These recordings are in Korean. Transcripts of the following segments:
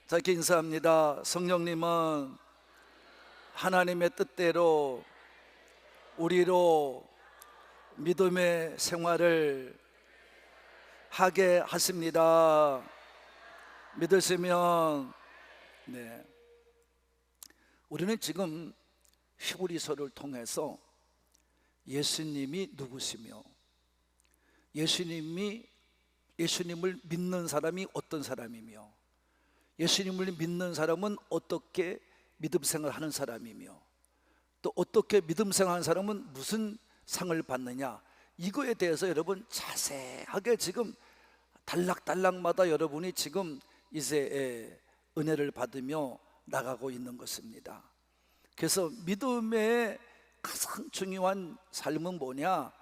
자, 이렇게 인사합니다. 성령님은 하나님의 뜻대로 우리로 믿음의 생활을 하게 하십니다. 믿으시면 우리는 지금 히브리서를 통해서 예수님이 누구시며 예수님을 믿는 사람이 어떤 사람이며 예수님을 믿는 사람은 어떻게 믿음 생활하는 사람이며 또 어떻게 믿음 생활하는 사람은 무슨 상을 받느냐, 이거에 대해서 여러분 자세하게 지금 단락단락마다 여러분이 지금 이제 은혜를 받으며 나가고 있는 것입니다. 그래서 믿음의 가장 중요한 삶은 뭐냐,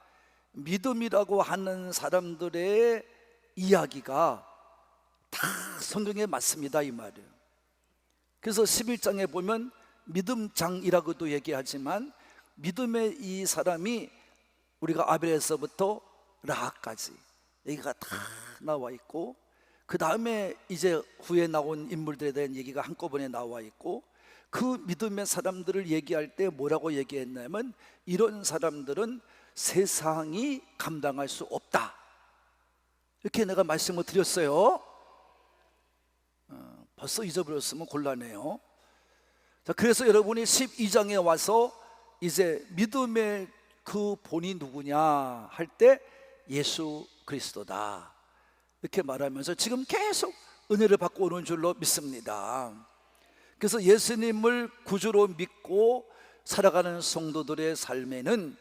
믿음이라고 하는 사람들의 이야기가 다 성경에 맞습니다, 이 말이에요. 그래서 11장에 보면 믿음장이라고도 얘기하지만 믿음의 이 사람이 우리가 아벨에서부터 라합까지 얘기가 다 나와 있고, 그 다음에 이제 후에 나온 인물들에 대한 얘기가 한꺼번에 나와 있고, 그 믿음의 사람들을 얘기할 때 뭐라고 얘기했냐면 이런 사람들은 세상이 감당할 수 없다, 이렇게 내가 말씀을 드렸어요. 벌써 잊어버렸으면 곤란해요. 자, 그래서 여러분이 12장에 와서 이제 믿음의 그 본이 누구냐 할 때 예수 그리스도다, 이렇게 말하면서 지금 계속 은혜를 받고 오는 줄로 믿습니다. 그래서 예수님을 구주로 믿고 살아가는 성도들의 삶에는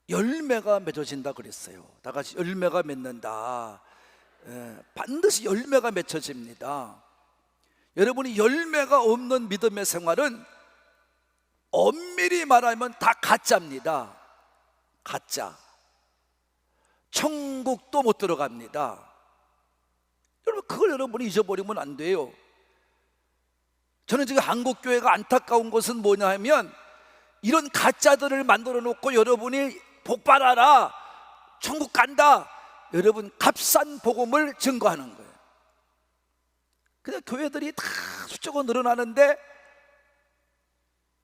열매가 맺어진다 그랬어요. 다 같이 열매가 맺는다. 반드시 열매가 맺혀집니다. 여러분이 열매가 없는 믿음의 생활은 엄밀히 말하면 다 가짜입니다. 가짜. 천국도 못 들어갑니다. 여러분, 그걸 여러분이 잊어버리면 안 돼요. 저는 지금 한국교회가 안타까운 것은 뭐냐 하면 이런 가짜들을 만들어 놓고 여러분이 복받아라, 천국 간다, 여러분 값싼 복음을 증거하는 거예요. 근데 교회들이 다 숫자가 늘어나는데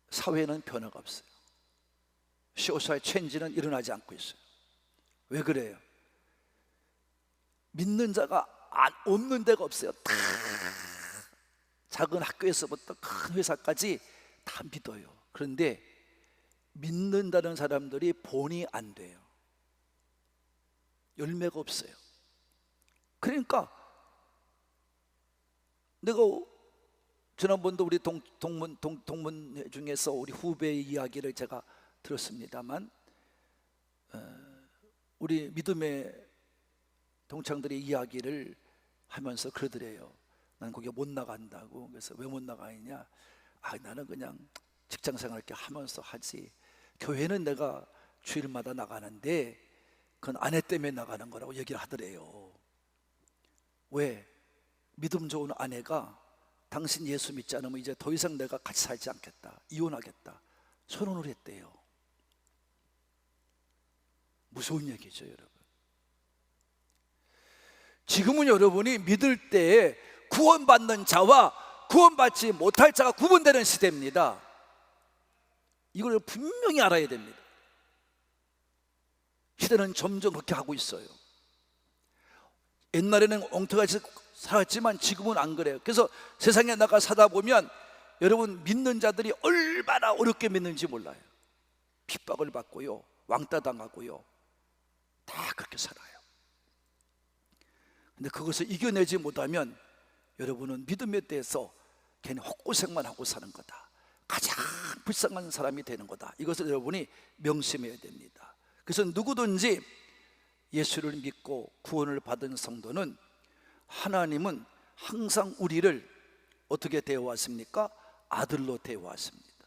사회는 변화가 없어요. 소셜 체인지는 일어나지 않고 있어요. 왜 그래요? 믿는 자가 없는 데가 없어요. 다 작은 학교에서부터 큰 회사까지 다 믿어요. 그런데 믿는다는 사람들이 본이 안 돼요. 열매가 없어요. 그러니까 내가 지난번도 우리 동문 중에서 우리 후배의 이야기를 제가 들었습니다만, 우리 믿음의 동창들의 이야기를 하면서 그러더래요. 난 거기 못 나간다고. 그래서 왜 못 나가느냐, 나는 그냥 직장생활 이렇게 하면서 하지, 교회는 내가 주일마다 나가는데 그건 아내 때문에 나가는 거라고 얘기를 하더래요. 왜? 믿음 좋은 아내가 당신 예수 믿지 않으면 이제 더 이상 내가 같이 살지 않겠다, 이혼하겠다, 선언을 했대요. 무서운 얘기죠, 여러분. 지금은 여러분이 믿을 때에 구원받는 자와 구원받지 못할 자가 구분되는 시대입니다. 이걸 분명히 알아야 됩니다. 시대는 점점 그렇게 하고 있어요. 옛날에는 엉터같이 살았지만 지금은 안 그래요. 그래서 세상에 나가 사다 보면 여러분, 믿는 자들이 얼마나 어렵게 믿는지 몰라요. 핍박을 받고요, 왕따 당하고요, 다 그렇게 살아요. 근데 그것을 이겨내지 못하면 여러분은 믿음에 대해서 괜히 헛고생만 하고 사는 거다, 가장 불쌍한 사람이 되는 거다, 이것을 여러분이 명심해야 됩니다. 그래서 누구든지 예수를 믿고 구원을 받은 성도는 하나님은 항상 우리를 어떻게 대우하십니까? 아들로 대우하십니다.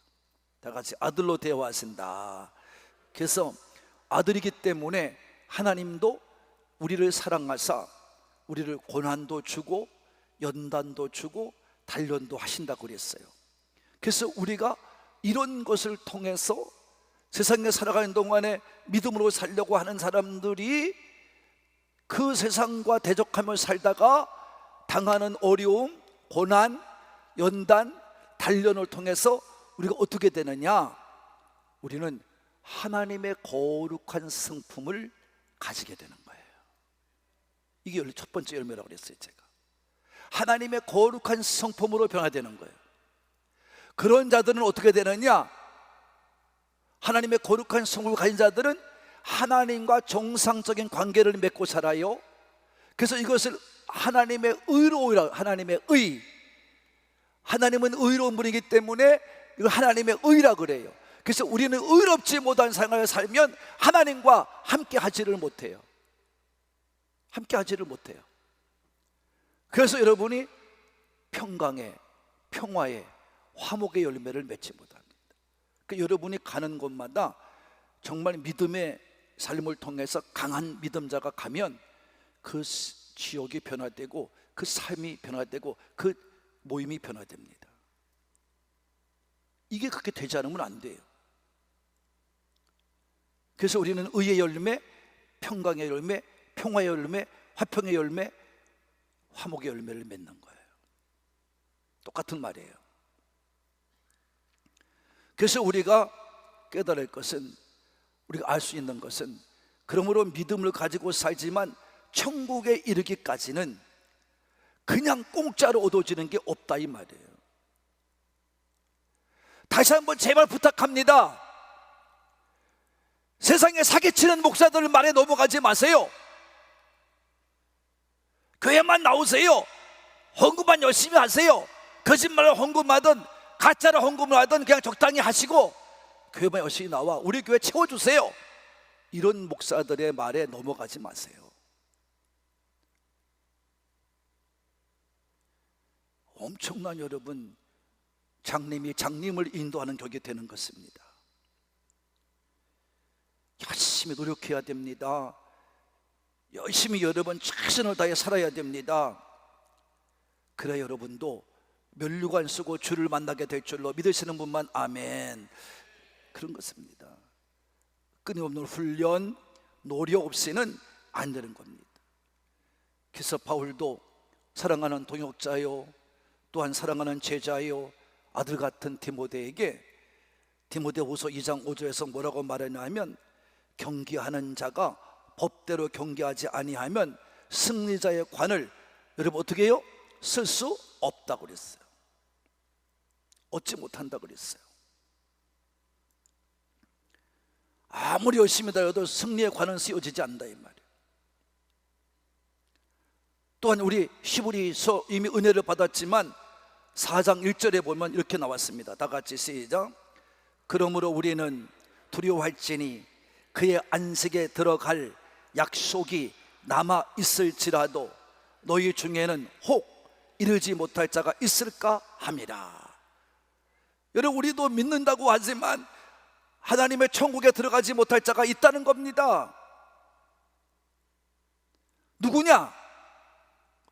다 같이 아들로 대우하신다. 그래서 아들이기 때문에 하나님도 우리를 사랑하사 우리를 고난도 주고 연단도 주고 단련도 하신다고 그랬어요. 그래서 우리가 이런 것을 통해서 세상에 살아가는 동안에 믿음으로 살려고 하는 사람들이 그 세상과 대적하며 살다가 당하는 어려움, 고난, 연단, 단련을 통해서 우리가 어떻게 되느냐? 우리는 하나님의 거룩한 성품을 가지게 되는 거예요. 이게 첫 번째 열매라고 그랬어요. 제가 하나님의 거룩한 성품으로 변화되는 거예요. 그런 자들은 어떻게 되느냐? 하나님의 거룩한 성품을 가진 자들은 하나님과 정상적인 관계를 맺고 살아요. 그래서 이것을 하나님의 의로우라, 하나님의 의, 하나님은 의로운 분이기 때문에 이걸 하나님의 의라 그래요. 그래서 우리는 의롭지 못한 생활을 살면 하나님과 함께 하지를 못해요. 함께 하지를 못해요. 그래서 여러분이 평강의, 평화의, 화목의 열매를 맺지 못합니다. 그러니까 여러분이 가는 곳마다 정말 믿음의 삶을 통해서 강한 믿음자가 가면 그 지역이 변화되고 그 삶이 변화되고 그 모임이 변화됩니다. 이게 그렇게 되지 않으면 안 돼요. 그래서 우리는 의의 열매, 평강의 열매, 평화의 열매, 화평의 열매, 화목의 열매를 맺는 거예요. 똑같은 말이에요. 그래서 우리가 깨달을 것은, 우리가 알 수 있는 것은, 그러므로 믿음을 가지고 살지만 천국에 이르기까지는 그냥 공짜로 얻어지는 게 없다 이 말이에요. 다시 한번 제발 부탁합니다. 세상에 사기치는 목사들 말에 넘어가지 마세요. 교회만 나오세요. 헌금만 열심히 하세요. 거짓말을 헌금하든 가짜로 헌금을 하든 그냥 적당히 하시고 교회만 열심히 나와 우리 교회 채워주세요. 이런 목사들의 말에 넘어가지 마세요. 엄청난 여러분 장님이 장님을 인도하는 격이 되는 것입니다. 열심히 노력해야 됩니다. 열심히 여러분 최선을 다해 살아야 됩니다. 그래 여러분도 면류관 쓰고 주를 만나게 될 줄로 믿으시는 분만 아멘. 그런 것입니다. 끊임없는 훈련, 노력 없이는 안 되는 겁니다. 그래서 바울도 사랑하는 동역자요, 또한 사랑하는 제자요, 아들 같은 디모데에게 디모데후서 2장 5절에서 뭐라고 말하냐면, 경계하는 자가 법대로 경계하지 아니하면 승리자의 관을 여러분 어떻게 해요? 쓸 수 없다고 그랬어요. 얻지 못한다고 그랬어요. 아무리 열심히 다녀도 승리의 관은 씌워지지 않는다 이 말이에요. 또한 우리 히브리서 이미 은혜를 받았지만 4장 1절에 보면 이렇게 나왔습니다. 다 같이 시작. 그러므로 우리는 두려워할지니 그의 안식에 들어갈 약속이 남아 있을지라도 너희 중에는 혹 이르지 못할 자가 있을까 함이라. 여러분 우리도 믿는다고 하지만 하나님의 천국에 들어가지 못할 자가 있다는 겁니다. 누구냐?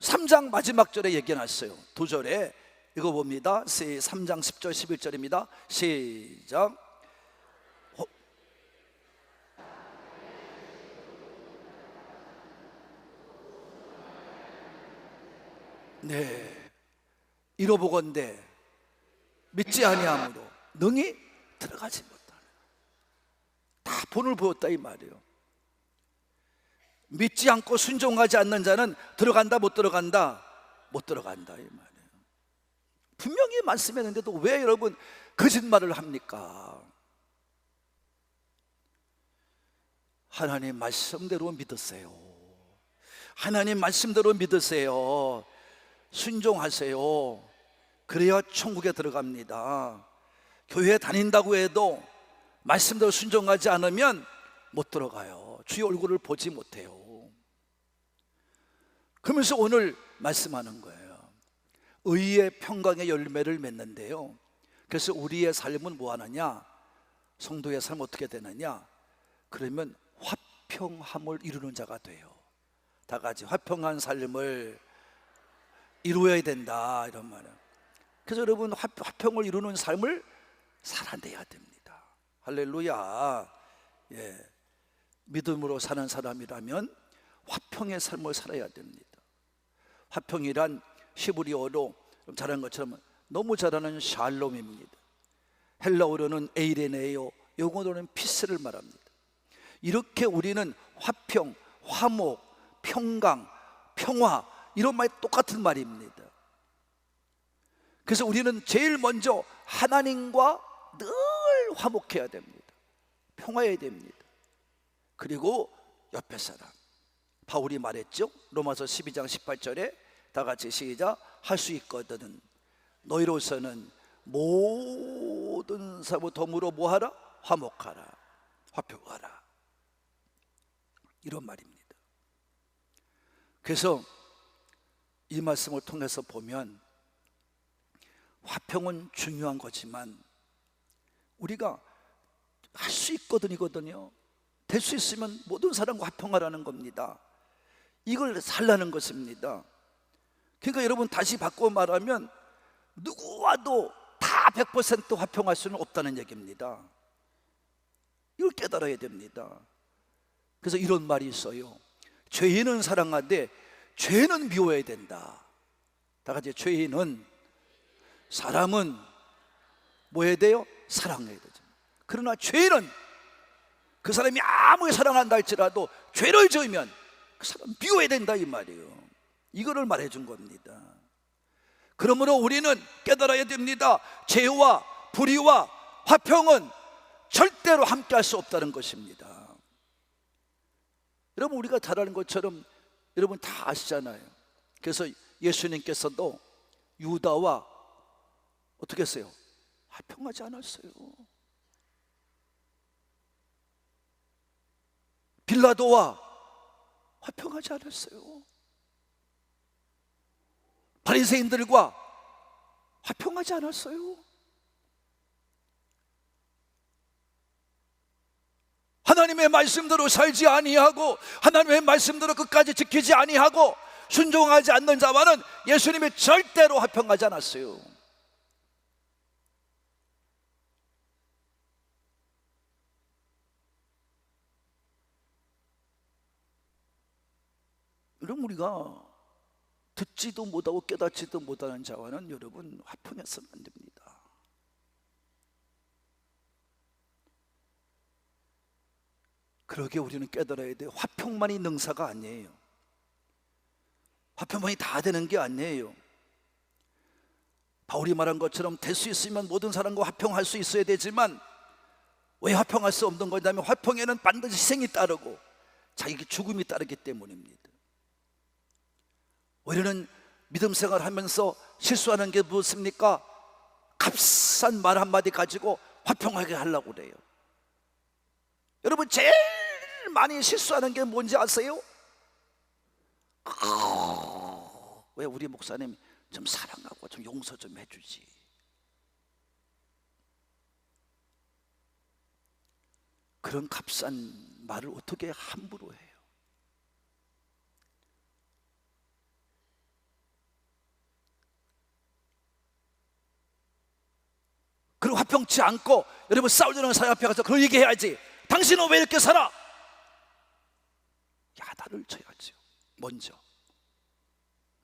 3장 마지막 절에 얘기해놨어요. 2절에 이거 봅니다. 3장 10절 11절입니다 시작. 네, 이로보건대 믿지 아니함으로 능히 들어가지 못하는, 다 본을 보였다 이 말이에요. 믿지 않고 순종하지 않는 자는 들어간다 못 들어간다? 못 들어간다 이 말이에요. 분명히 말씀했는데도 왜 여러분 거짓말을 합니까? 하나님 말씀대로 믿으세요. 하나님 말씀대로 믿으세요. 순종하세요. 그래야 천국에 들어갑니다. 교회 다닌다고 해도 말씀대로 순종하지 않으면 못 들어가요. 주의 얼굴을 보지 못해요. 그러면서 오늘 말씀하는 거예요. 의의 평강의 열매를 맺는데요. 그래서 우리의 삶은 뭐 하느냐? 성도의 삶은 어떻게 되느냐? 그러면 화평함을 이루는 자가 돼요. 다 같이 화평한 삶을 이루어야 된다 이런 말이에요. 그래서 여러분 화평을 이루는 삶을 살아내야 됩니다. 할렐루야. 예. 믿음으로 사는 사람이라면 화평의 삶을 살아야 됩니다. 화평이란 히브리어로 좀 잘하는 것처럼 너무 잘하는 샬롬입니다. 헬라어로는 에이레네요, 영어로는 피스를 말합니다. 이렇게 우리는 화평, 화목, 평강, 평화 이런 말이 똑같은 말입니다. 그래서 우리는 제일 먼저 하나님과 늘 화목해야 됩니다. 평화해야 됩니다. 그리고 옆에 사람, 바울이 말했죠. 로마서 12장 18절에 다 같이 시작. 할 수 있거든 너희로서는 모든 사람과 더불어 뭐하라? 화목하라, 화평하라, 이런 말입니다. 그래서 이 말씀을 통해서 보면 화평은 중요한 거지만 우리가 할 수 있거든요. 될 수 있으면 모든 사람과 화평하라는 겁니다. 이걸 살라는 것입니다. 그러니까 여러분, 다시 바꿔 말하면 누구와도 다 100% 화평할 수는 없다는 얘기입니다. 이걸 깨달아야 됩니다. 그래서 이런 말이 있어요. 죄인은 사랑하되 죄는 미워해야 된다. 다 같이, 죄인은, 사람은 뭐 해야 돼요? 사랑해야 되죠. 그러나 죄인은 그 사람이 아무리 사랑한다 할지라도 죄를 지으면 그 사람 미워해야 된다, 이 말이에요. 이거를 말해준 겁니다. 그러므로 우리는 깨달아야 됩니다. 죄와 불의와 화평은 절대로 함께 할 수 없다는 것입니다. 여러분, 우리가 잘 아는 것처럼 여러분 다 아시잖아요. 그래서 예수님께서도 유다와 어떻게 했어요? 화평하지 않았어요. 빌라도와 화평하지 않았어요. 바리새인들과 화평하지 않았어요. 하나님의 말씀대로 살지 아니하고 하나님의 말씀대로 끝까지 지키지 아니하고 순종하지 않는 자와는 예수님이 절대로 화평하지 않았어요. 그럼 우리가 듣지도 못하고 깨닫지도 못하는 자와는 여러분 화평해서는 안 됩니다. 그러게 우리는 깨달아야 돼요. 화평만이 능사가 아니에요. 화평만이 다 되는 게 아니에요. 바울이 말한 것처럼 될 수 있으면 모든 사람과 화평할 수 있어야 되지만 왜 화평할 수 없는 거냐면 화평에는 반드시 희생이 따르고 자기 죽음이 따르기 때문입니다. 우리는 믿음 생활하면서 실수하는 게 무엇입니까? 값싼 말 한마디 가지고 화평하게 하려고 그래요. 여러분, 제일 많이 실수하는 게 뭔지 아세요? 왜 우리 목사님 좀 사랑하고 좀 용서 좀 해주지. 그런 값싼 말을 어떻게 함부로 해요? 그리고 화평치 않고 여러분 싸우려는 사람 앞에 가서 그걸 얘기해야지. 당신은 왜 이렇게 살아? 야단을 쳐야죠.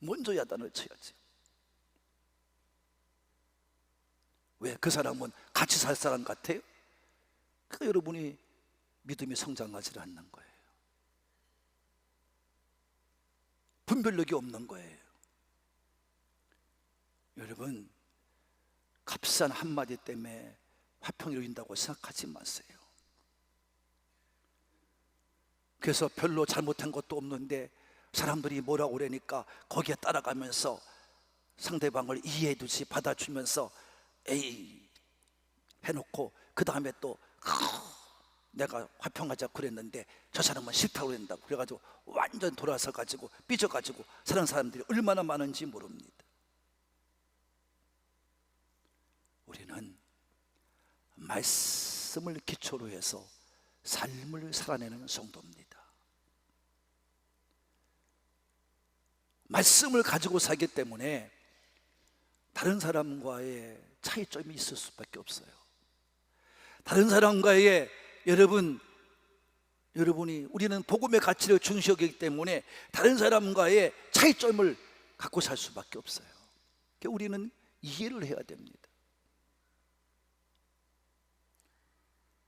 먼저 야단을 쳐야지. 왜? 그 사람은 같이 살 사람 같아요? 그러니까 여러분이 믿음이 성장하지 않는 거예요. 분별력이 없는 거예요. 여러분, 값싼 한마디 때문에 화평이 이룬다고 생각하지 마세요. 그래서 별로 잘못한 것도 없는데 사람들이 뭐라고 그러니까 거기에 따라가면서 상대방을 이해해두지 받아주면서 에이 해놓고 그 다음에 또 내가 화평하자 그랬는데 저 사람은 싫다고 그랬다고 그래가지고 완전 돌아서 가지고 삐져가지고 사는 사람들이 얼마나 많은지 모릅니다. 우리는 말씀을 기초로 해서 삶을 살아내는 성도입니다. 말씀을 가지고 살기 때문에 다른 사람과의 차이점이 있을 수밖에 없어요. 다른 사람과의 여러분이 우리는 복음의 가치를 중시하기 때문에 다른 사람과의 차이점을 갖고 살 수밖에 없어요. 그러니까 우리는 이해를 해야 됩니다.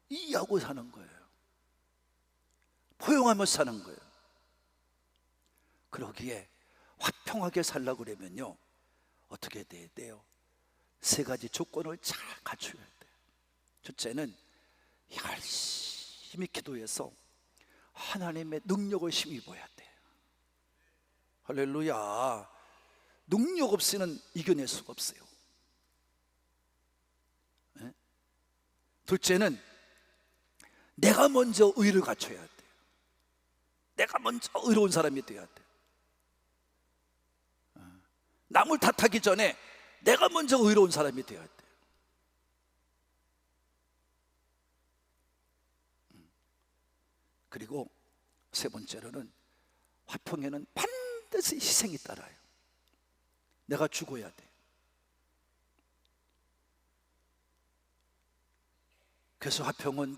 이해하고 사는 거예요. 포용하며 사는 거예요. 그러기에 화평하게 살려고 그러면요, 어떻게 돼야 돼요? 세 가지 조건을 잘 갖춰야 돼요. 첫째는 열심히 기도해서 하나님의 능력을 힘입어야 돼요. 할렐루야. 능력 없이는 이겨낼 수가 없어요. 네? 둘째는 내가 먼저 의를 갖춰야 돼요. 내가 먼저 의로운 사람이 되어야 돼요. 남을 탓하기 전에 내가 먼저 의로운 사람이 되어야 돼요. 그리고 세 번째로는 화평에는 반드시 희생이 따라요. 내가 죽어야 돼. 그래서 화평은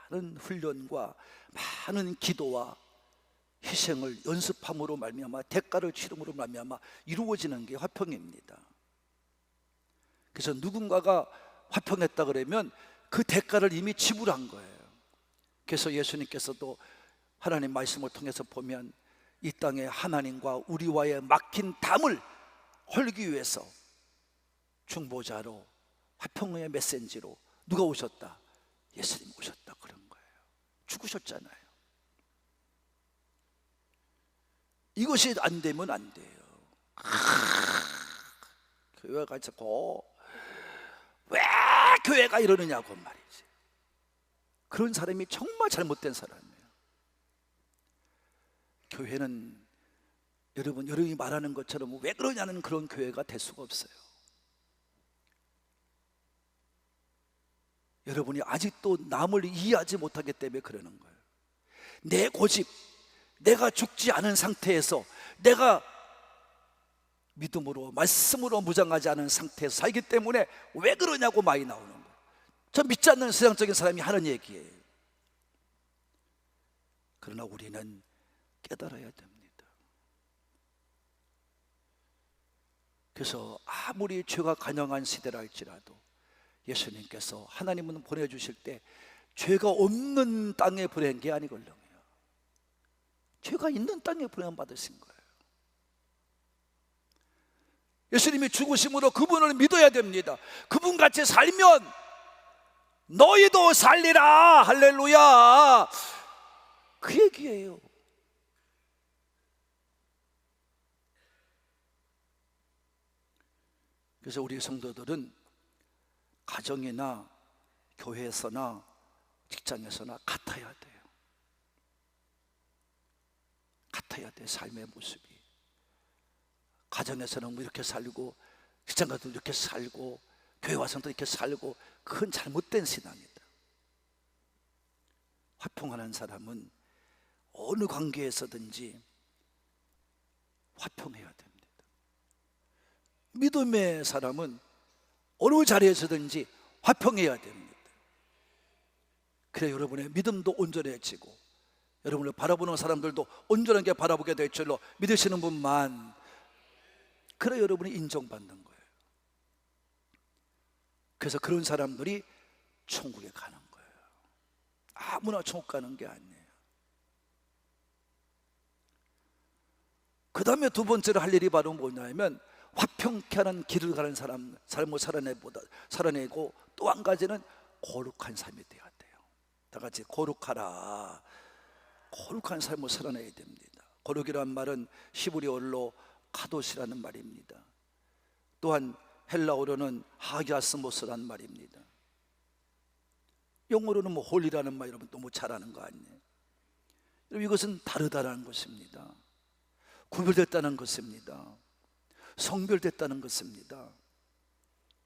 많은 훈련과 많은 기도와 희생을 연습함으로 말미암아, 대가를 치름으로 말미암아 이루어지는 게 화평입니다. 그래서 누군가가 화평했다 그러면 그 대가를 이미 지불한 거예요. 그래서 예수님께서도 하나님 말씀을 통해서 보면 이 땅에 하나님과 우리와의 막힌 담을 헐기 위해서 중보자로, 화평의 메신지로 누가 오셨다? 예수님 오셨다 그런 거예요. 죽으셨잖아요. 이것이 안 되면 안 돼요. 교회가 자꾸 왜 교회가 이러느냐고 말이지. 그런 사람이 정말 잘못된 사람이에요. 교회는 여러분이 말하는 것처럼 왜 그러냐는 그런 교회가 될 수가 없어요. 여러분이 아직도 남을 이해하지 못하기 때문에 그러는 거예요. 내 고집, 내가 죽지 않은 상태에서, 내가 믿음으로 말씀으로 무장하지 않은 상태에서 살기 때문에 왜 그러냐고 많이 나오는 거예요. 저 믿지 않는 세상적인 사람이 하는 얘기예요. 그러나 우리는 깨달아야 됩니다. 그래서 아무리 죄가 간영한 시대라 할지라도 예수님께서 하나님은 보내주실 때 죄가 없는 땅에 보낸 게 아니걸요, 죄가 있는 땅에 보냄 받으신 거예요. 예수님이 죽으심으로 그분을 믿어야 됩니다. 그분같이 살면 너희도 살리라. 할렐루야. 그 얘기예요. 그래서 우리 성도들은 가정이나 교회에서나 직장에서나 같아야 돼요. 같아야 돼. 삶의 모습이. 가정에서는 뭐 이렇게 살고, 직장 가도 이렇게 살고, 교회 와서도 이렇게 살고, 그건 잘못된 신앙이다. 화평하는 사람은 어느 관계에서든지 화평해야 됩니다. 믿음의 사람은 어느 자리에서든지 화평해야 됩니다. 그래 여러분의 믿음도 온전해지고 여러분을 바라보는 사람들도 온전하게 바라보게 될 줄로 믿으시는 분만, 그래 여러분이 인정받는 거예요. 그래서 그런 사람들이 천국에 가는 거예요. 아무나 천국 가는 게 아니에요. 그 다음에 두 번째로 할 일이 바로 뭐냐면 화평케 하는 길을 가는 사람, 삶을 살아내고 또 한 가지는 거룩한 삶이 되어야 돼요. 다 같이 거룩하라. 거룩한 삶을 살아내야 됩니다. 거룩이란 말은 히브리어로 카도시라는 말입니다. 또한 헬라어로는 하기아스모스라는 말입니다. 영어로는 뭐 홀리라는 말, 여러분 너무 잘 아는 거 아니에요? 여러분 이것은 다르다라는 것입니다. 구별됐다는 것입니다. 성별됐다는 것입니다.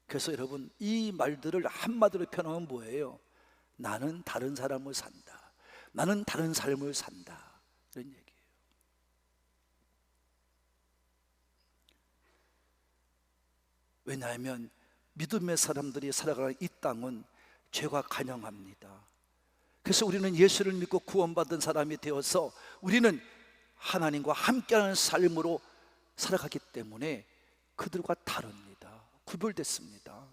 그래서 여러분 이 말들을 한마디로 표현하면 뭐예요? 나는 다른 사람을 산다. 나는 다른 삶을 산다. 이런 얘기예요. 왜냐하면 믿음의 사람들이 살아가는 이 땅은 죄가 간영합니다. 그래서 우리는 예수를 믿고 구원받은 사람이 되어서 우리는 하나님과 함께하는 삶으로 살아가기 때문에 그들과 다릅니다. 구별됐습니다.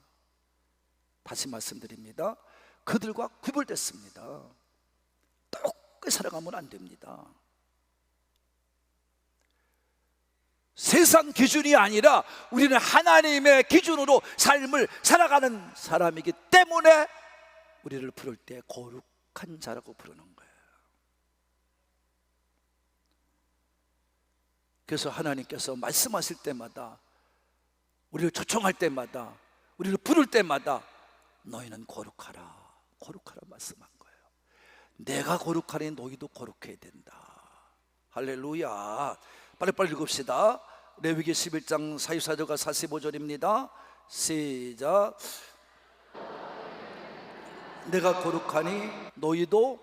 다시 말씀드립니다. 그들과 구별됐습니다. 똑같이 살아가면 안 됩니다. 세상 기준이 아니라 우리는 하나님의 기준으로 삶을 살아가는 사람이기 때문에 우리를 부를 때 거룩한 자라고 부르는 거예요. 그래서 하나님께서 말씀하실 때마다, 우리를 초청할 때마다, 우리를 부를 때마다 너희는 거룩하라, 거룩하라 말씀한 거예요. 내가 거룩하니 너희도 거룩해야 된다. 할렐루야. 빨리빨리 읽읍시다. 레위기 11장 44절과 45절입니다 시작. 내가 거룩하니 너희도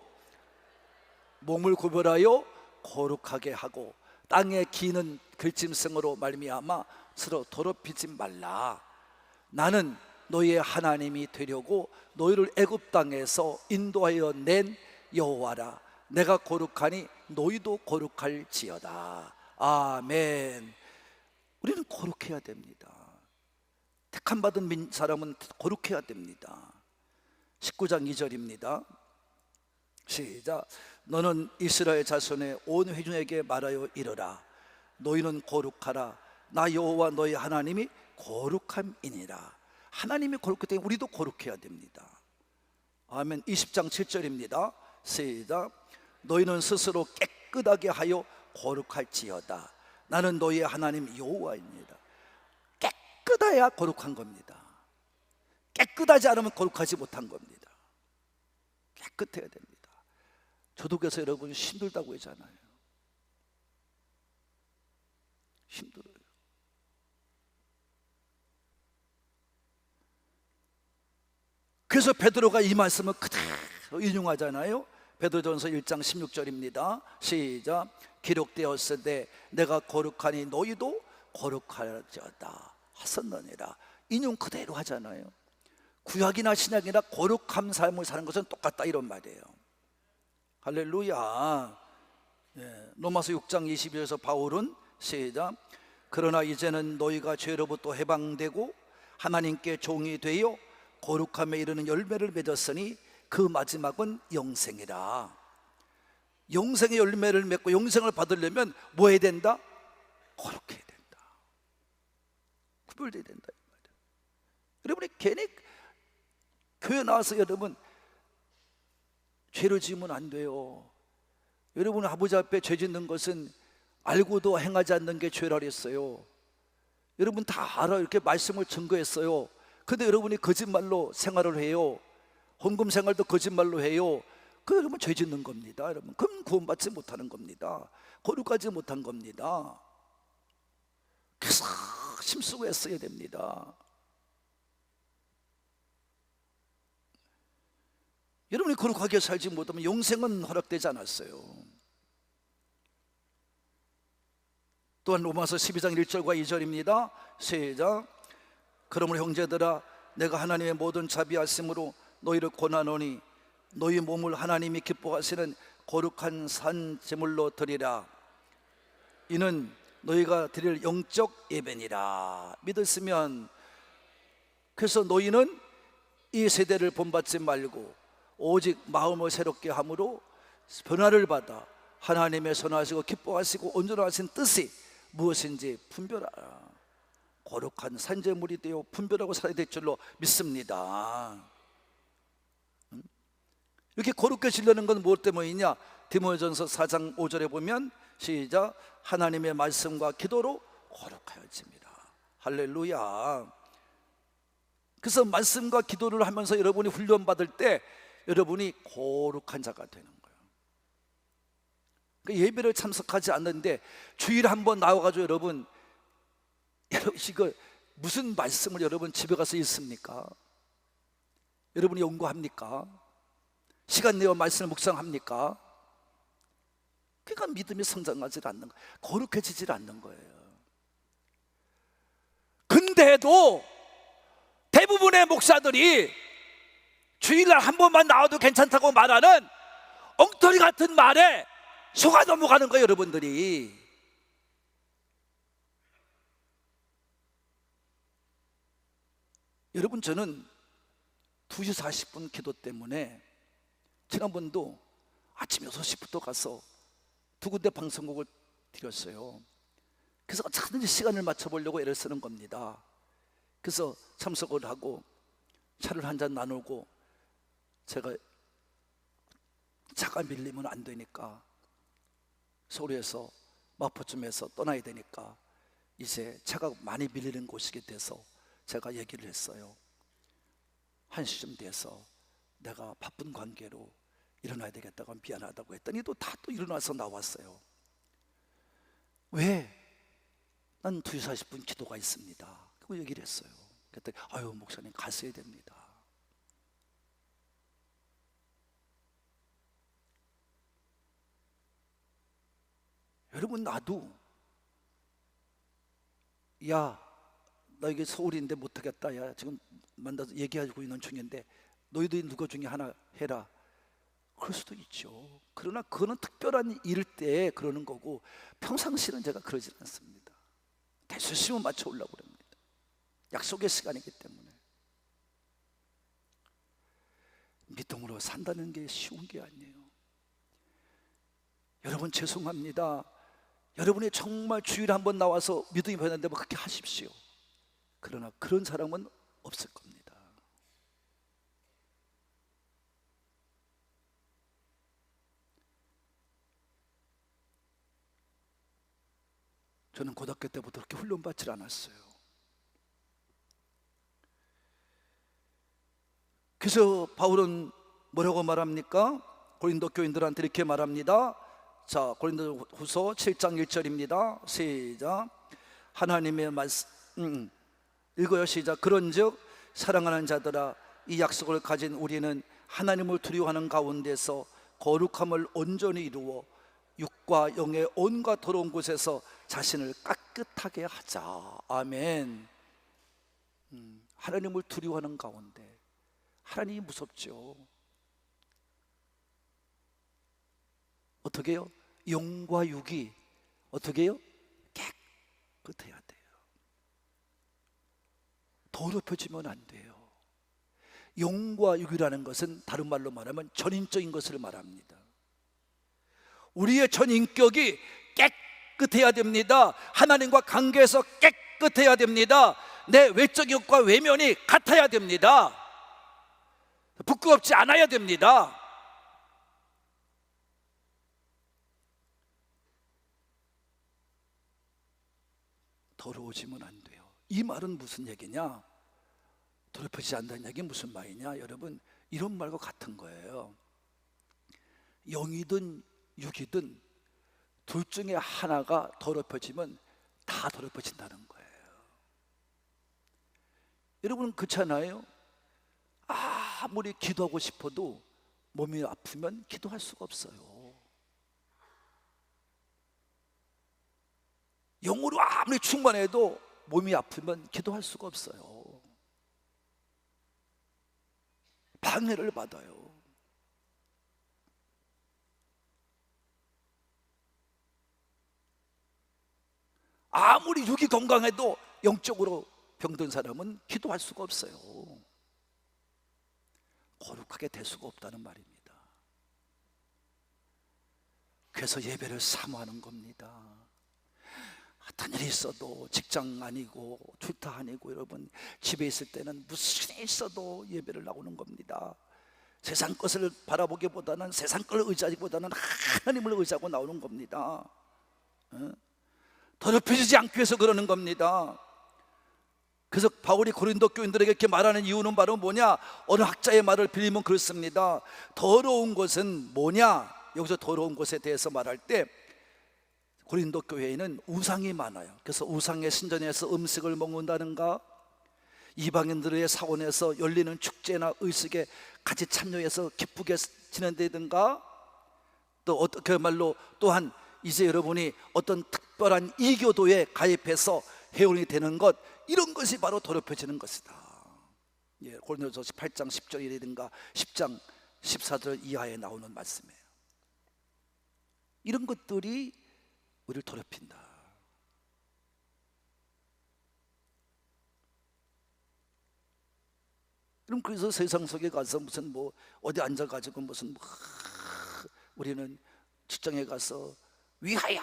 몸을 구별하여 거룩하게 하고 땅에 기는 글짐승으로 말미암아 서로 더럽히지 말라. 나는 너희의 하나님이 되려고 너희를 애굽 땅에서 인도하여 낸 여호와라. 내가 거룩하니 너희도 거룩할지어다. 아멘. 우리는 거룩해야 됩니다. 택함 받은 사람은 거룩해야 됩니다. 19장 2절입니다 시작. 너는 이스라엘 자손의 온 회중에게 말하여 이르라. 너희는 거룩하라. 나 여호와 너희 하나님이 거룩함이니라. 하나님이 거룩하기 때문에 우리도 거룩해야 됩니다. 아멘. 20장 7절입니다 시작. 너희는 스스로 깨끗하게 하여 거룩할지어다. 나는 너희의 하나님 여호와입니다. 깨끗해야 거룩한 겁니다. 깨끗하지 않으면 거룩하지 못한 겁니다. 깨끗해야 됩니다. 저도 그래서 여러분 힘들다고 하잖아요. 힘들어요. 그래서 베드로가 이 말씀을 그대로 인용하잖아요. 베드로전서 1장 16절입니다 시작. 기록되었으되 내가 거룩하니 너희도 거룩할지어다 하셨느니라. 인용 그대로 하잖아요. 구약이나 신약이나 거룩한 삶을 사는 것은 똑같다 이런 말이에요. 할렐루야. 로마서 6장 22절에서 바울은 시작. 그러나 이제는 너희가 죄로부터 해방되고 하나님께 종이 되어 거룩함에 이르는 열매를 맺었으니 그 마지막은 영생이라. 영생의 열매를 맺고 영생을 받으려면 뭐 해야 된다? 거룩해야 된다. 구별돼야 된다. 여러분이 괜히 교회 나와서 여러분 죄를 지으면 안 돼요. 여러분 아버지 앞에 죄 짓는 것은 알고도 행하지 않는 게 죄라 그랬어요. 여러분 다 알아. 이렇게 말씀을 증거했어요. 근데 여러분이 거짓말로 생활을 해요. 헌금 생활도 거짓말로 해요. 그러면 죄 짓는 겁니다. 여러분 그럼 구원받지 못하는 겁니다. 거룩하지 못한 겁니다. 그래서 힘쓰고 애써야 됩니다. 여러분이 거룩하게 살지 못하면 영생은 허락되지 않았어요. 또한 로마서 12장 1절과 2절입니다 시작. 그러므로 형제들아 내가 하나님의 모든 자비하심으로 너희를 권하노니 너희 몸을 하나님이 기뻐하시는 거룩한 산 제물로 드리라. 이는 너희가 드릴 영적 예배니라. 믿었으면. 그래서 너희는 이 세대를 본받지 말고 오직 마음을 새롭게 함으로 변화를 받아 하나님의 선하시고 기뻐하시고 온전하신 뜻이 무엇인지 분별하라. 거룩한 산제물이 되어 분별하고 살아야 될 줄로 믿습니다. 이렇게 거룩해지려는 건 무엇 때문이냐? 디모데전서 4장 5절에 보면 시작. 하나님의 말씀과 기도로 거룩하여집니다. 할렐루야. 그래서 말씀과 기도를 하면서 여러분이 훈련받을 때 여러분이 거룩한 자가 되는 거예요. 그러니까 예배를 참석하지 않는데 주일에 한번 나와가지고 여러분 이거 무슨 말씀을 여러분 집에 가서 읽습니까? 여러분이 연구합니까? 시간 내어 말씀을 묵상합니까? 그러니까 믿음이 성장하지 않는 거예요. 거룩해지질 않는 거예요. 근데도 대부분의 목사들이 주일날 한 번만 나와도 괜찮다고 말하는 엉터리 같은 말에 속아 넘어가는 거예요. 여러분들이 여러분, 저는 2시 40분 기도 때문에 지난번도 아침 6시부터 가서 2군데 방송국을 드렸어요. 그래서 어떻게든지 시간을 맞춰보려고 애를 쓰는 겁니다. 그래서 참석을 하고 차를 한잔 나누고, 제가 차가 밀리면 안 되니까 서울에서 마포쯤에서 떠나야 되니까 이제 차가 많이 밀리는 곳이게 돼서 제가 얘기를 했어요. 1시쯤 돼서 내가 바쁜 관계로 일어나야 되겠다고 미안하다고 했더니 또 일어나서 나왔어요. 왜? 난 2시 40분 기도가 있습니다. 그 얘기를 했어요. 그랬더니 아유, 목사님 가셔야 됩니다. 여러분, 나도 야, 나 이게 서울인데 못하겠다, 야 지금 만나서 얘기하고 있는 중인데 너희들이 누구 중에 하나 해라, 그럴 수도 있죠. 그러나 그거는 특별한 일 때 그러는 거고, 평상시는 제가 그러지 않습니다. 대수심을 맞춰 오려고 합니다. 약속의 시간이기 때문에. 믿음으로 산다는 게 쉬운 게 아니에요. 여러분, 죄송합니다. 여러분이 정말 주일에 한번 나와서 믿음이 변한다면 그렇게 하십시오. 그러나 그런 사람은 없을 겁니다. 저는 고등학교 때부터 그렇게 훈련받지 않았어요. 그래서 바울은 뭐라고 말합니까? 고린도 교인들한테 이렇게 말합니다. 자, 고린도후서 7장 1절입니다. 시작. 하나님의 말씀 읽어요. 시작. 그런즉 사랑하는 자들아, 이 약속을 가진 우리는 하나님을 두려워하는 가운데서 거룩함을 온전히 이루어 육과 영의 온갖 더러운 곳에서 자신을 깨끗하게 하자. 아멘. 하나님을 두려워하는 가운데, 하나님이 무섭죠. 어떻게 해요? 영과 육이 어떻게 해요? 깨끗해야 돼요. 더럽혀지면 안 돼요. 영과 육이라는 것은 다른 말로 말하면 전인적인 것을 말합니다. 우리의 전인격이 깨끗해야 됩니다. 하나님과 관계에서 깨끗해야 됩니다. 내 외적인과 외면이 같아야 됩니다. 부끄럽지 않아야 됩니다. 더러워지면 안 돼요. 이 말은 무슨 얘기냐? 더럽혀지지 않는다는 얘기 무슨 말이냐? 여러분, 이런 말과 같은 거예요. 영이든 육이든 둘 중에 하나가 더럽혀지면 다 더럽혀진다는 거예요. 여러분, 그렇잖아요. 아무리 기도하고 싶어도 몸이 아프면 기도할 수가 없어요. 영으로 아무리 충만해도 몸이 아프면 기도할 수가 없어요. 방해를 받아요. 아무리 육이 건강해도 영적으로 병든 사람은 기도할 수가 없어요. 거룩하게 될 수가 없다는 말입니다. 그래서 예배를 사모하는 겁니다. 어떤 일이 있어도, 직장 아니고 출타 아니고, 여러분 집에 있을 때는 무슨 일이 있어도 예배를 나오는 겁니다. 세상 것을 바라보기보다는, 세상 걸 의지하기보다는 하나님을 의지하고 나오는 겁니다. 더럽혀지지 않기 위해서 그러는 겁니다. 그래서 바울이 고린도 교인들에게 이렇게 말하는 이유는 바로 뭐냐? 어느 학자의 말을 빌리면 그렇습니다. 더러운 것은 뭐냐? 여기서 더러운 것에 대해서 말할 때 고린도 교회에는 우상이 많아요. 그래서 우상의 신전에서 음식을 먹는다든가, 이방인들의 사원에서 열리는 축제나 의식에 같이 참여해서 기쁘게 지낸다든가, 또 그야말로 또한 이제 여러분이 어떤 특별한 이교도에 가입해서 회원이 되는 것, 이런 것이 바로 더럽혀지는 것이다. 예, 고린도서 8장 10절이라든가 10장 14절 이하에 나오는 말씀이에요. 이런 것들이 우리를 더럽힌다. 그럼 그래서 세상 속에 가서 무슨 뭐 어디 앉아가지고 무슨 뭐 우리는 직장에 가서 위하여,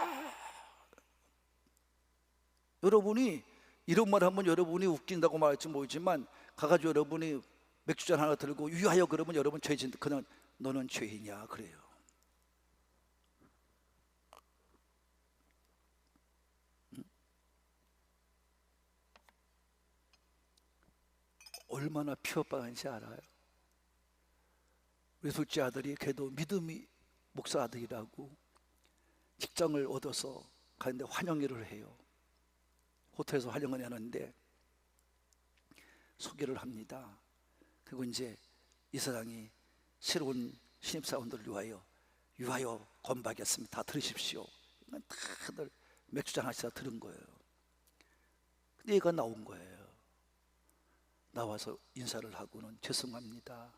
여러분이 이런 말 하면 여러분이 웃긴다고 말할지 모르지만 가가지고 여러분이 맥주잔 하나 들고 위하여 그러면 여러분 죄진, 그냥 너는 죄인이야 그래요. 얼마나 피어방한지 알아요? 우리 둘째 아들이 걔도 믿음이 목사 아들이라고 직장을 얻어서 가는데 환영회를 해요. 호텔에서 환영을 하는데 소개를 합니다. 그리고 이제 이사장이 새로운 신입사원들을 위하여 건박했습니다. 다 들으십시오. 다들 맥주잔 하나씩 들은 거예요. 근데 얘가 나온 거예요. 나와서 인사를 하고는 죄송합니다.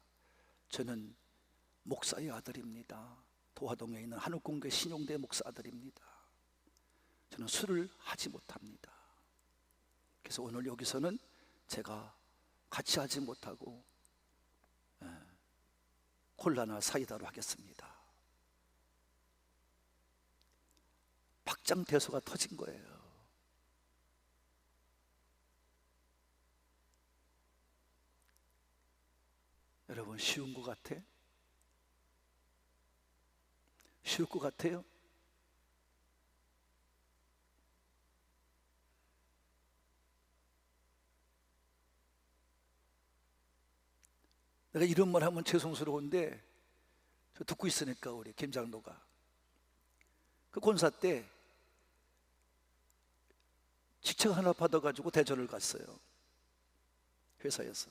저는 목사의 아들입니다. 도화동에 있는 한옥공개 신용대 목사 아들입니다. 저는 술을 하지 못합니다. 그래서 오늘 여기서는 제가 같이 하지 못하고 콜라나 사이다로 하겠습니다. 박장대소가 터진 거예요. 여러분, 쉬운 것 같아? 쉬울 것 같아요? 내가 이런 말 하면 죄송스러운데 저 듣고 있으니까 우리 김장로가 그 권사 때 직책 하나 받아가지고 대전을 갔어요. 회사에서.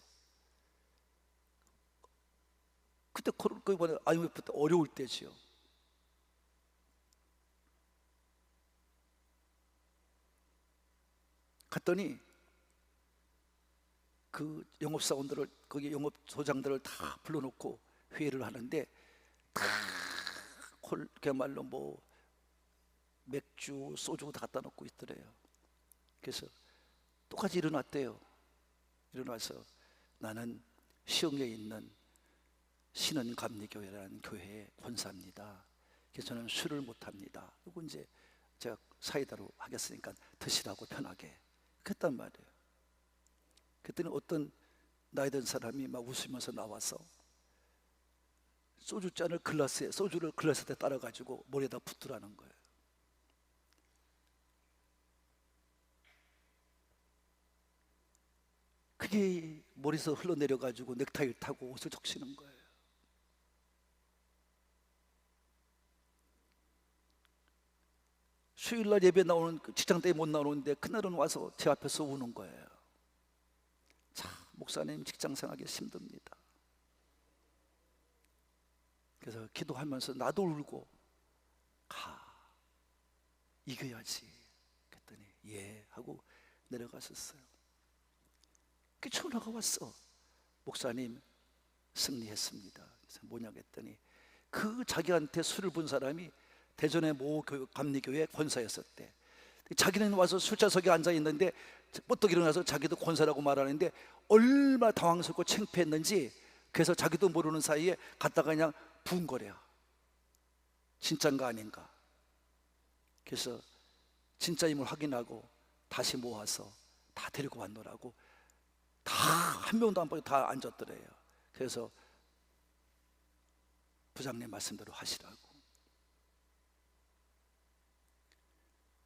그때 이번에 IMF 때 어려울 때지요. 갔더니 그 영업사원들을, 거기 영업소장들을 다 불러놓고 회의를 하는데 다 그야말로 뭐 맥주, 소주 다 갖다 놓고 있더래요. 그래서 똑같이 일어났대요. 일어나서 나는 시흥에 있는 신은감리교회라는 교회의 권사입니다. 그래서 저는 술을 못합니다. 그리고 이제 제가 사이다로 하겠으니까 드시라고 편하게 그랬단 말이에요. 그랬더니 어떤 나이 든 사람이 막 웃으면서 나와서 소주잔을 소주를 글라스에 따라가지고 머리에다 붓더라는 거예요. 그게 머리에서 흘러내려가지고 넥타이를 타고 옷을 적시는 거예요. 수요일날 예배 나오는 직장 때문에 못 나오는데 그날은 와서 제 앞에서 우는 거예요. 참, 목사님 직장 생활하기 힘듭니다. 그래서 기도하면서 나도 울고 이겨야지. 그랬더니 예 하고 내려갔었어요. 그 전화가 왔어. 목사님 승리했습니다. 그래서 뭐냐 했더니 그 자기한테 술을 본 사람이 대전의 모 감리교회 권사였었대. 자기는 와서 술자석에 앉아 있는데 뻗떡 일어나서 자기도 권사라고 말하는데 얼마나 당황스럽고 창피했는지, 그래서 자기도 모르는 사이에 갔다가 그냥 부은 거래요. 진짜인가 아닌가. 그래서 진짜임을 확인하고 다시 모아서 다 데리고 왔노라고, 다 한 명도 안 빠지고 다 앉았더래요. 그래서 부장님 말씀대로 하시라고.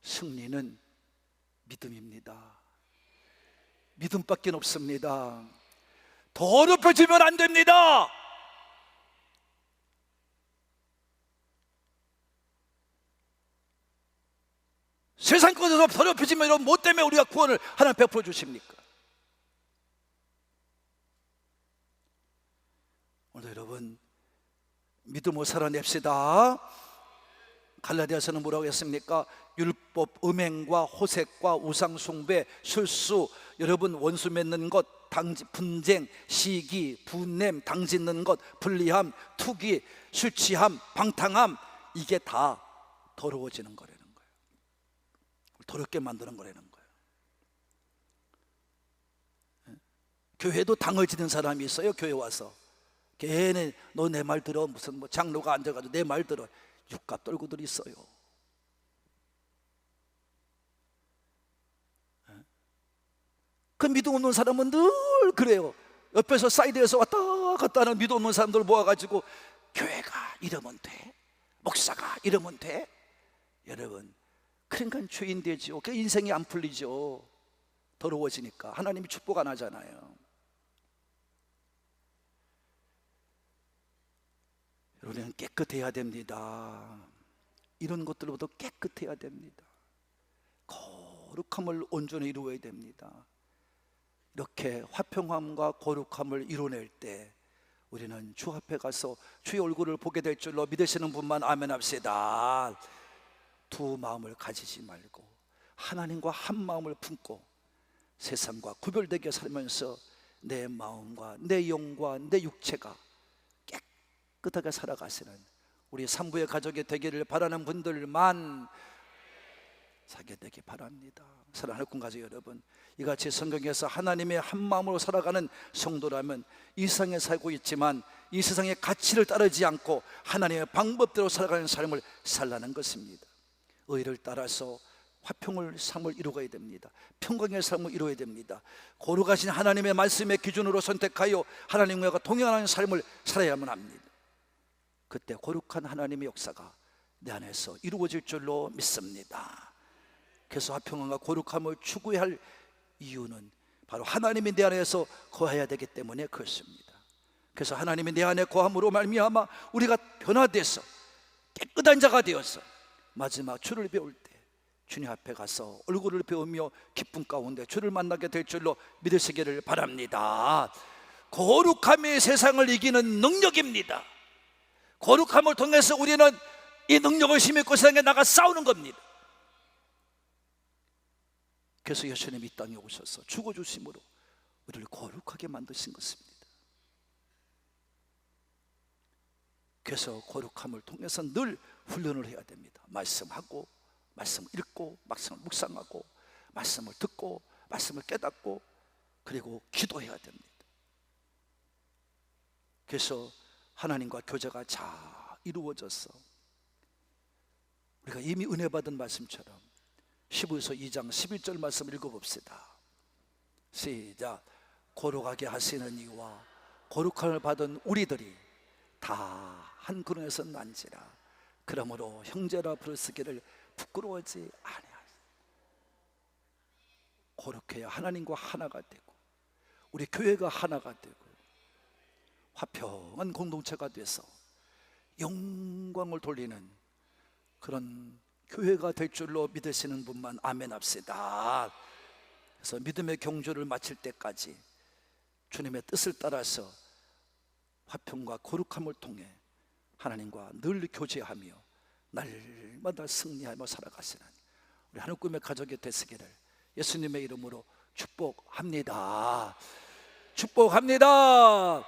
승리는 믿음입니다. 믿음밖에 없습니다. 더럽혀지면 안 됩니다. 세상 것에서 더럽혀지면 이런 뭐 때문에 우리가 구원을 하나님 베풀어 주십니까? 오늘 여러분 믿음으로 살아냅시다. 갈라디아서는 뭐라고 했습니까? 율법, 음행과 호색과 우상숭배, 술수, 여러분 원수 맺는 것, 분쟁, 시기, 분냄, 당짓는 것, 불리함, 투기, 술 취함, 방탕함, 이게 다 더러워지는 거라는 거예요. 더럽게 만드는 거라는 거예요. 교회도 당을 지는 사람이 있어요. 교회 와서 걔네 너 내 말 들어, 무슨 뭐 장로가 앉아가지고 내 말 들어, 육갑 떨고들 있어요. 그 믿음 없는 사람은 늘 그래요. 옆에서 사이드에서 왔다 갔다 하는 믿음 없는 사람들 모아가지고 교회가 이러면 돼, 목사가 이러면 돼. 여러분, 그러니까 죄인 되죠. 그 인생이 안 풀리죠. 더러워지니까 하나님이 축복 안 하잖아요. 여러분은 깨끗해야 됩니다. 이런 것들로부터 깨끗해야 됩니다. 거룩함을 온전히 이루어야 됩니다. 이렇게 화평함과 거룩함을 이루어낼 때 우리는 주 앞에 가서 주의 얼굴을 보게 될 줄로 믿으시는 분만 아멘 합시다. 두 마음을 가지지 말고 하나님과 한 마음을 품고 세상과 구별되게 살면서 내 마음과 내 영과 내 육체가 깨끗하게 살아가시는 우리 산부의 가족이 되기를 바라는 분들만 사게 되기 바랍니다. 사랑하는 꿈가족 여러분, 이같이 성경에서 하나님의 한 마음으로 살아가는 성도라면 이 세상에 살고 있지만 이 세상의 가치를 따르지 않고 하나님의 방법대로 살아가는 삶을 살라는 것입니다. 의를 따라서 화평을 삶을 이루어야 됩니다. 평강의 삶을 이루어야 됩니다. 거룩하신 하나님의 말씀의 기준으로 선택하여 하나님과 동행하는 삶을 살아야만 합니다. 그때 거룩한 하나님의 역사가 내 안에서 이루어질 줄로 믿습니다. 그래서 화평함과 거룩함을 추구해야 할 이유는 바로 하나님이 내 안에서 거해야 되기 때문에 그렇습니다. 그래서 하나님이 내 안에 거함으로 말미암아 우리가 변화돼서 깨끗한 자가 되어서 마지막 주를 배울 때 주님 앞에 가서 얼굴을 배우며 기쁨 가운데 주를 만나게 될 줄로 믿으시기를 바랍니다. 거룩함이 세상을 이기는 능력입니다. 거룩함을 통해서 우리는 이 능력을 힘입고 세상에 나가 싸우는 겁니다. 그래서 예수님이 이 땅에 오셔서 죽어주심으로 우리를 거룩하게 만드신 것입니다. 그래서 거룩함을 통해서 늘 훈련을 해야 됩니다. 말씀하고, 말씀 읽고, 말씀을 묵상하고, 말씀을 듣고, 말씀을 깨닫고, 그리고 기도해야 됩니다. 그래서 하나님과 교제가 잘 이루어져서 우리가 이미 은혜 받은 말씀처럼 히브리서 2장 11절 말씀 읽어봅시다. 시작. 거룩하게 하시는 이와 거룩함을 받은 우리들이 다 한 그릇에서 난지라. 그러므로 형제라 부르시기를 부끄러워하지 아니하시라. 거룩해야 하나님과 하나가 되고 우리 교회가 하나가 되고 화평한 공동체가 돼서 영광을 돌리는 그런 교회가 될 줄로 믿으시는 분만 아멘 합시다. 그래서 믿음의 경주를 마칠 때까지 주님의 뜻을 따라서 화평과 거룩함을 통해 하나님과 늘 교제하며 날마다 승리하며 살아가시는 우리 하늘 꿈의 가족이 되시기를 예수님의 이름으로 축복합니다. 축복합니다.